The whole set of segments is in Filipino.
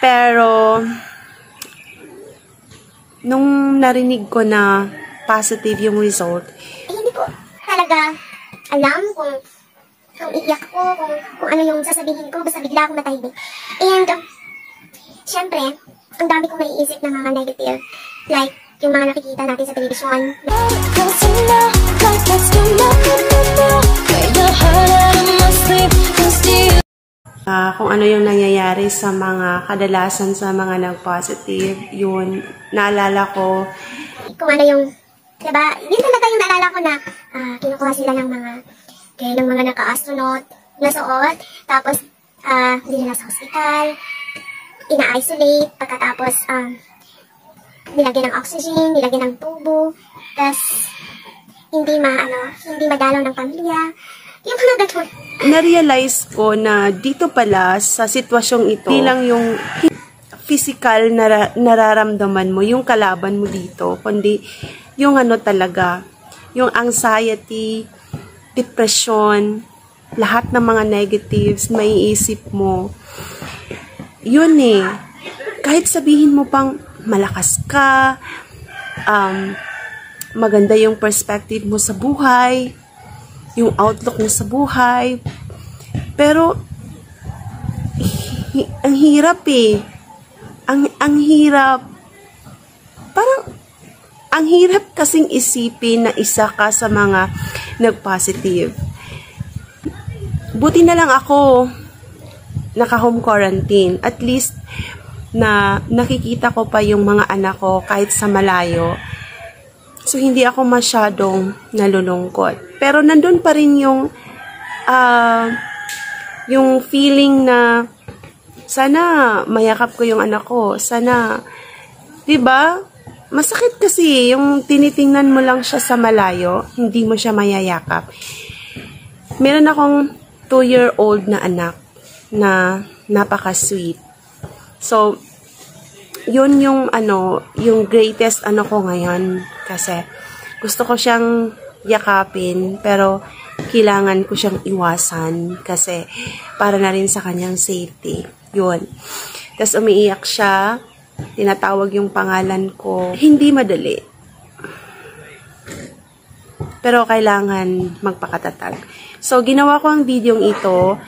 Pero, nung narinig ko na positive yung result, hindi ko talaga alam kung iiyak ko, kung ano yung sasabihin ko, basta bigla akong matahimik. And, syempre, ang dami kong maiisip na mga negative. Like, yung mga nakikita natin sa television. Kung ano yung nangyayari sa mga kadalasan sa mga nag-positive, yun, naalala ko. Kung ano yung, diba, yun talaga yung naalala ko na kinukuha sila ng mga naka-astronaut na suot, tapos dinala sa hospital, ina-isolate, pagkatapos nilagyan ng oxygen, nilagyan ng tubo, tapos hindi madalaw ng pamilya. Yung mga ganun. Na-realize ko na dito pala sa sitwasyong ito, hindi lang yung physical na nararamdaman mo, yung kalaban mo dito, kundi yung ano talaga, yung anxiety, depression, lahat ng mga negatives, maiisip mo. Yun eh. Kahit sabihin mo pang malakas ka, maganda yung perspective mo sa buhay, yung outlook mo sa buhay. Pero, ang hirap eh. Ang hirap. Parang, ang hirap kasing isipin na isa ka sa mga nag-positive. Buti na lang ako naka-home quarantine. At least, na nakikita ko pa yung mga anak ko kahit sa malayo. So, hindi ako masyadong nalulungkot. Pero, nandun pa rin yung feeling na sana mayakap ko yung anak ko. Sana, diba? Masakit kasi yung tinitingnan mo lang siya sa malayo, hindi mo siya mayayakap. Meron akong 2-year-old na anak na napaka-sweet. So, yun yung yung greatest ko ngayon kasi gusto ko siyang yakapin pero kailangan ko siyang iwasan kasi para na rin sa kanyang safety. Yun. Tapos umiiyak siya, tinatawag yung pangalan ko. Hindi madali. Pero kailangan magpakatatag. So, ginawa ko ang videong ito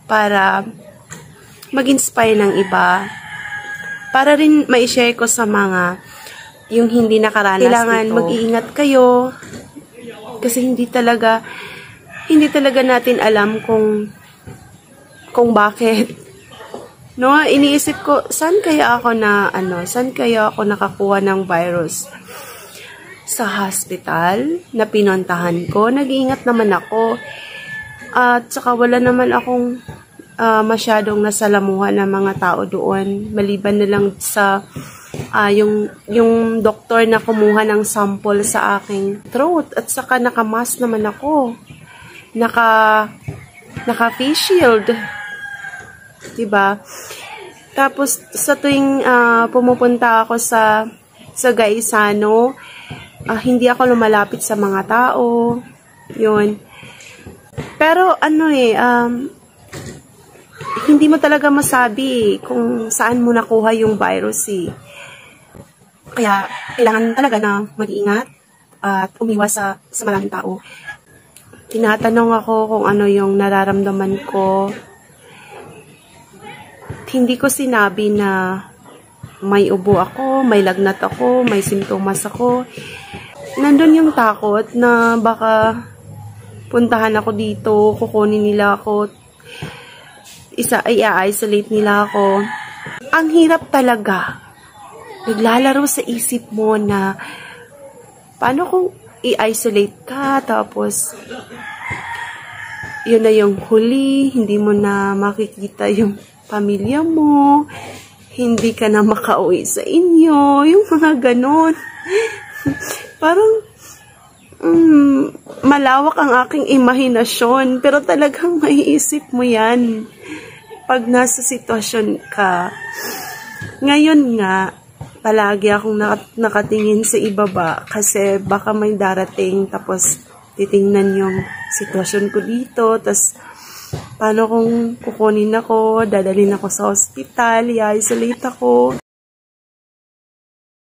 para mag-inspire ng iba. Para rin ma-share ko sa mga yung hindi nakaranas kailangan nito. Mag-iingat kayo. Kasi hindi talaga natin alam kung bakit. No, iniisip ko, saan kaya ako nakakuha ng virus? Sa hospital na pinuntahan ko, nag-iingat naman ako. At saka wala naman akong masyadong nasalamuhan ng mga tao doon. Maliban na lang sa yung doktor na kumuha ng sample sa aking throat. At saka naka-mask naman ako. Naka-face shield. Diba? Tapos, sa tuwing pumupunta ako sa Gaisano, hindi ako lumalapit sa mga tao. Yun. Pero, hindi mo talaga masabi kung saan mo nakuha yung virus eh. Kaya, kailangan talaga na mag-iingat at umiwas sa maraming tao. Tinatanong ako kung ano yung nararamdaman ko. Hindi ko sinabi na may ubo ako, may lagnat ako, may simptomas ako. Nandun yung takot na baka puntahan ako dito, kukunin nila ako, i-isolate nila ako. Ang hirap talaga. Naglalaro sa isip mo na paano kung i-isolate ka, tapos yun na yung huli, hindi mo na makikita yung pamilya mo, hindi ka na makauwi sa inyo, yung mga ganon. Parang malawak ang aking imahinasyon, pero talagang maiisip mo yan pag nasa sitwasyon ka. Ngayon nga, palagi akong nakatingin sa ibaba kasi baka may darating tapos titingnan yung sitwasyon ko dito, tapos Paano kung kukunin ako, dadalhin ako sa hospital, i-isolate ako?